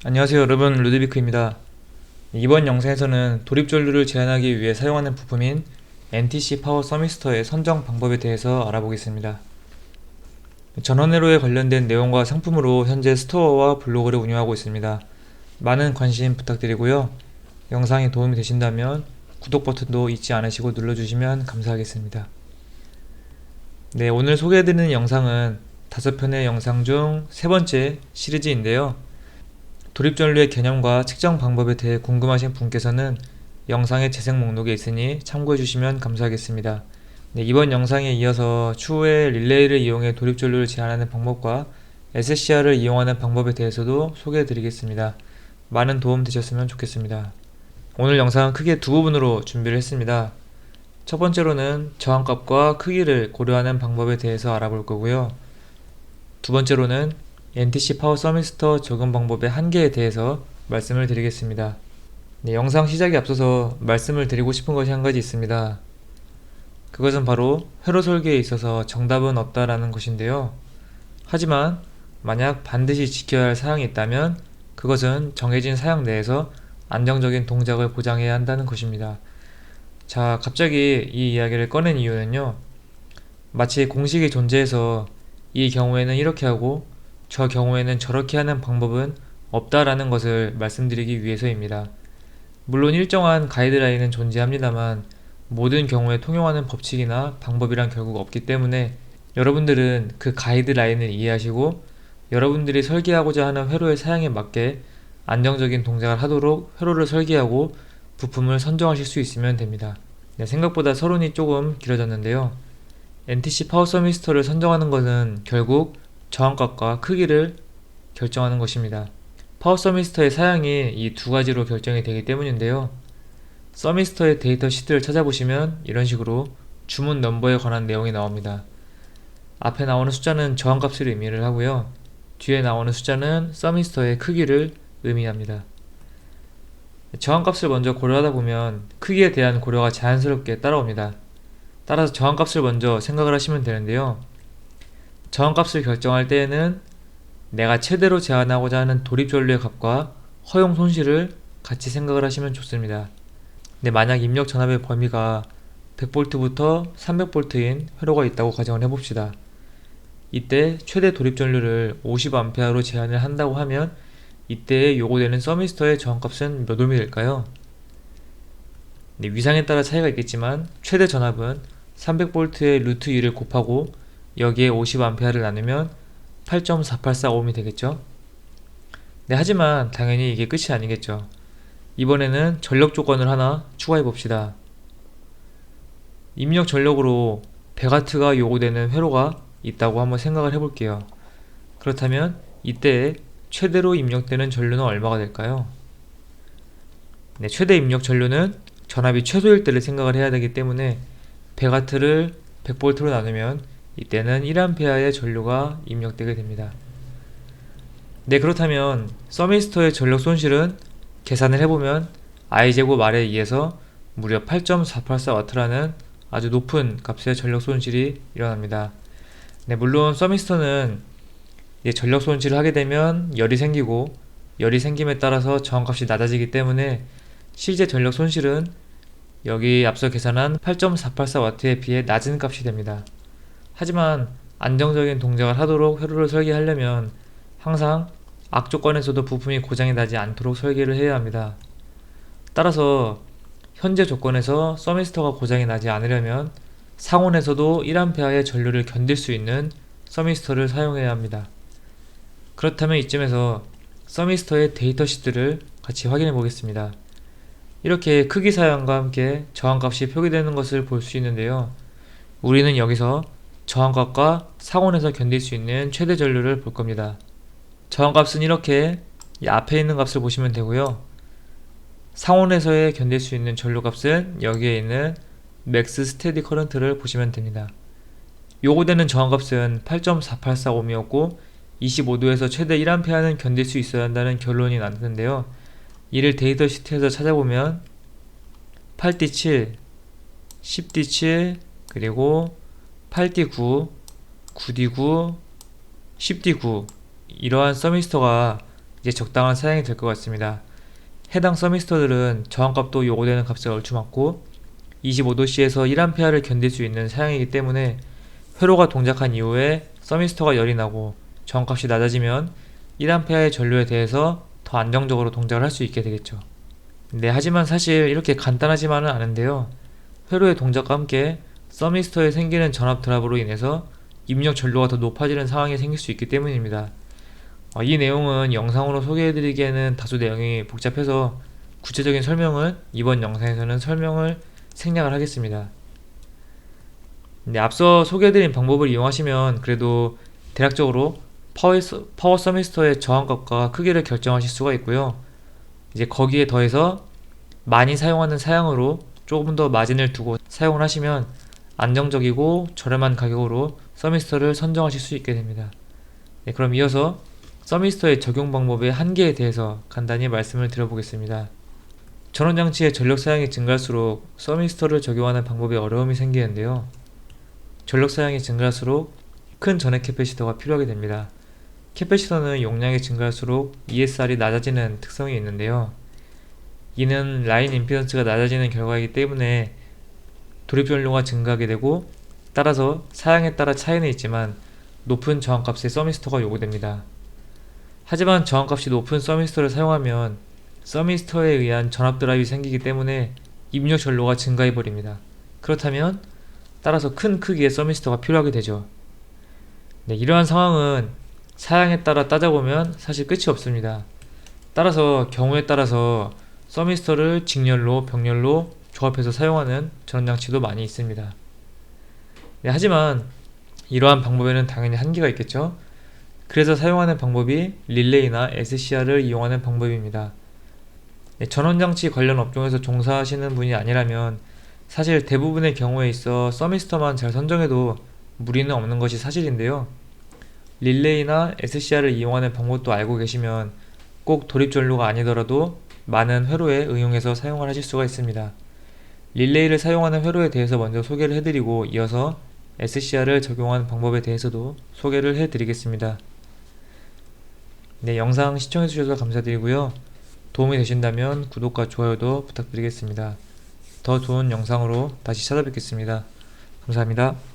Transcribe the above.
안녕하세요 여러분, 루드비크입니다. 이번 영상에서는 도립전류를 제한하기 위해 사용하는 부품인 NTC 파워 서미스터의 선정 방법에 대해서 알아보겠습니다. 전원회로에 관련된 내용과 상품으로 현재 스토어와 블로그를 운영하고 있습니다. 많은 관심 부탁드리고요. 영상이 도움이 되신다면 구독 버튼도 잊지 않으시고 눌러주시면 감사하겠습니다. 네, 오늘 소개해드리는 영상은 5편의 영상 중 세 번째 시리즈인데요. 도립전류의 개념과 측정 방법에 대해 궁금하신 분께서는 영상의 재생 목록에 있으니 참고해주시면 감사하겠습니다. 네, 이번 영상에 이어서 추후에 릴레이를 이용해 도립전류를 제한하는 방법과 SCR을 이용하는 방법에 대해서도 소개해드리겠습니다. 많은 도움 되셨으면 좋겠습니다. 오늘 영상은 크게 두 부분으로 준비를 했습니다. 첫 번째로는 저항값과 크기를 고려하는 방법에 대해서 알아볼 거고요. 두 번째로는 NTC 파워 서미스터 적용 방법의 한계에 대해서 말씀을 드리겠습니다. 네, 영상 시작에 앞서서 말씀을 드리고 싶은 것이 한 가지 있습니다. 그것은 바로 회로 설계에 있어서 정답은 없다라는 것인데요. 하지만 만약 반드시 지켜야 할 사항이 있다면 그것은 정해진 사양 내에서 안정적인 동작을 보장해야 한다는 것입니다. 자, 갑자기 이 이야기를 꺼낸 이유는요. 마치 공식이 존재해서 이 경우에는 이렇게 하고 저 경우에는 저렇게 하는 방법은 없다라는 것을 말씀드리기 위해서입니다. 물론 일정한 가이드라인은 존재합니다만 모든 경우에 통용하는 법칙이나 방법이란 결국 없기 때문에 여러분들은 그 가이드라인을 이해하시고 여러분들이 설계하고자 하는 회로의 사양에 맞게 안정적인 동작을 하도록 회로를 설계하고 부품을 선정하실 수 있으면 됩니다. 네, 생각보다 서론이 조금 길어졌는데요. NTC 파워 서미스터를 선정하는 것은 결국 저항값과 크기를 결정하는 것입니다. 파워 서미스터의 사양이 이 두 가지로 결정이 되기 때문인데요. 서미스터의 데이터 시트를 찾아보시면 이런 식으로 주문 넘버에 관한 내용이 나옵니다. 앞에 나오는 숫자는 저항값을 의미를 하고요. 뒤에 나오는 숫자는 서미스터의 크기를 의미합니다. 저항값을 먼저 고려하다 보면 크기에 대한 고려가 자연스럽게 따라옵니다. 따라서 저항값을 먼저 생각을 하시면 되는데요. 저항값을 결정할 때에는 내가 최대로 제한하고자 하는 도립전류의 값과 허용 손실을 같이 생각을 하시면 좋습니다. 근데 만약 입력 전압의 범위가 100V부터 300V인 회로가 있다고 가정을 해봅시다. 이때 최대 도립전류를 50A로 제한을 한다고 하면 이때에 요구되는 서미스터의 저항값은 몇 ohm이 될까요? 위상에 따라 차이가 있겠지만 최대 전압은 300V의 루트 2를 곱하고 여기에 50A를 나누면 8.484ohm이 되겠죠. 네, 하지만 당연히 이게 끝이 아니겠죠. 이번에는 전력 조건을 하나 추가해 봅시다. 입력 전력으로 100W가 요구되는 회로가 있다고 한번 생각을 해볼게요. 그렇다면 이때에 최대로 입력되는 전류는 얼마가 될까요? 네, 최대 입력 전류는 전압이 최소일 때를 생각을 해야 되기 때문에 100W를 100V로 나누면 이때는 1A의 전류가 입력되게 됩니다. 네, 그렇다면 서미스터의 전력 손실은 계산을 해보면 I제곱 R에 의해서 무려 8.484W라는 아주 높은 값의 전력 손실이 일어납니다. 네, 물론 서미스터는 전력 손실을 하게 되면 열이 생기고 열이 생김에 따라서 저항값이 낮아지기 때문에 실제 전력 손실은 여기 앞서 계산한 8.484W에 비해 낮은 값이 됩니다. 하지만 안정적인 동작을 하도록 회로를 설계하려면 항상 악조건에서도 부품이 고장이 나지 않도록 설계를 해야 합니다. 따라서 현재 조건에서 서미스터가 고장이 나지 않으려면 상온에서도 1A의 전류를 견딜 수 있는 서미스터를 사용해야 합니다. 그렇다면 이쯤에서 서미스터의 데이터 시트를 같이 확인해 보겠습니다. 이렇게 크기 사양과 함께 저항값이 표기되는 것을 볼 수 있는데요. 우리는 여기서 저항값과 상온에서 견딜 수 있는 최대 전류를 볼 겁니다. 저항값은 이렇게 이 앞에 있는 값을 보시면 되고요. 상온에서의 견딜 수 있는 전류값은 여기에 있는 맥스 스테디 커런트를 보시면 됩니다. 요구되는 저항값은 8.484ohm이었고 25도에서 최대 1A는 견딜 수 있어야 한다는 결론이 났는데요. 이를 데이터 시트에서 찾아보면 8D7, 10D7, 그리고 8D9, 9D9, 10D9 이러한 서미스터가 이제 적당한 사양이 될 것 같습니다. 해당 서미스터들은 저항값도 요구되는 값에 얼추 맞고 25°C에서 1A를 견딜 수 있는 사양이기 때문에 회로가 동작한 이후에 서미스터가 열이 나고 저항값이 낮아지면 1A의 전류에 대해서 더 안정적으로 동작을 할 수 있게 되겠죠. 네, 하지만 사실 이렇게 간단하지만은 않은데요. 회로의 동작과 함께 서미스터에 생기는 전압 드랍으로 인해서 입력 전류가 더 높아지는 상황이 생길 수 있기 때문입니다. 이 내용은 영상으로 소개해드리기에는 다소 내용이 복잡해서 구체적인 설명을 이번 영상에서는 설명을 생략을 하겠습니다. 네, 앞서 소개해드린 방법을 이용하시면 그래도 대략적으로 파워 서미스터의 저항값과 크기를 결정하실 수가 있고요. 이제 거기에 더해서 많이 사용하는 사양으로 조금 더 마진을 두고 사용을 하시면 안정적이고 저렴한 가격으로 서미스터를 선정하실 수 있게 됩니다. 네, 그럼 이어서 서미스터의 적용 방법의 한계에 대해서 간단히 말씀을 드려보겠습니다. 전원장치의 전력 사양이 증가할수록 서미스터를 적용하는 방법에 어려움이 생기는데요. 전력 사양이 증가할수록 큰 전해 캐패시터가 필요하게 됩니다. 캐패시터는 용량이 증가할수록 ESR이 낮아지는 특성이 있는데요. 이는 라인 임피던스가 낮아지는 결과이기 때문에 돌입전류가 증가하게 되고 따라서 사양에 따라 차이는 있지만 높은 저항값의 서미스터가 요구됩니다. 하지만 저항값이 높은 서미스터를 사용하면 서미스터에 의한 전압 드랍이 생기기 때문에 입력 전로가 증가해버립니다. 그렇다면 따라서 큰 크기의 서미스터가 필요하게 되죠. 네, 이러한 상황은 사양에 따라 따져보면 사실 끝이 없습니다. 따라서 경우에 따라서 서미스터를 직렬로, 병렬로 조합해서 사용하는 전원장치도 많이 있습니다. 네, 하지만 이러한 방법에는 당연히 한계가 있겠죠. 그래서 사용하는 방법이 릴레이나 SCR을 이용하는 방법입니다. 네, 전원장치 관련 업종에서 종사하시는 분이 아니라면 사실 대부분의 경우에 있어 서미스터만 잘 선정해도 무리는 없는 것이 사실인데요. 릴레이나 SCR을 이용하는 방법도 알고 계시면 꼭 돌입전류가 아니더라도 많은 회로에 응용해서 사용을 하실 수가 있습니다. 릴레이를 사용하는 회로에 대해서 먼저 소개를 해드리고 이어서 SCR을 적용하는 방법에 대해서도 소개를 해드리겠습니다. 네, 영상 시청해주셔서 감사드리고요. 도움이 되신다면 구독과 좋아요도 부탁드리겠습니다. 더 좋은 영상으로 다시 찾아뵙겠습니다. 감사합니다.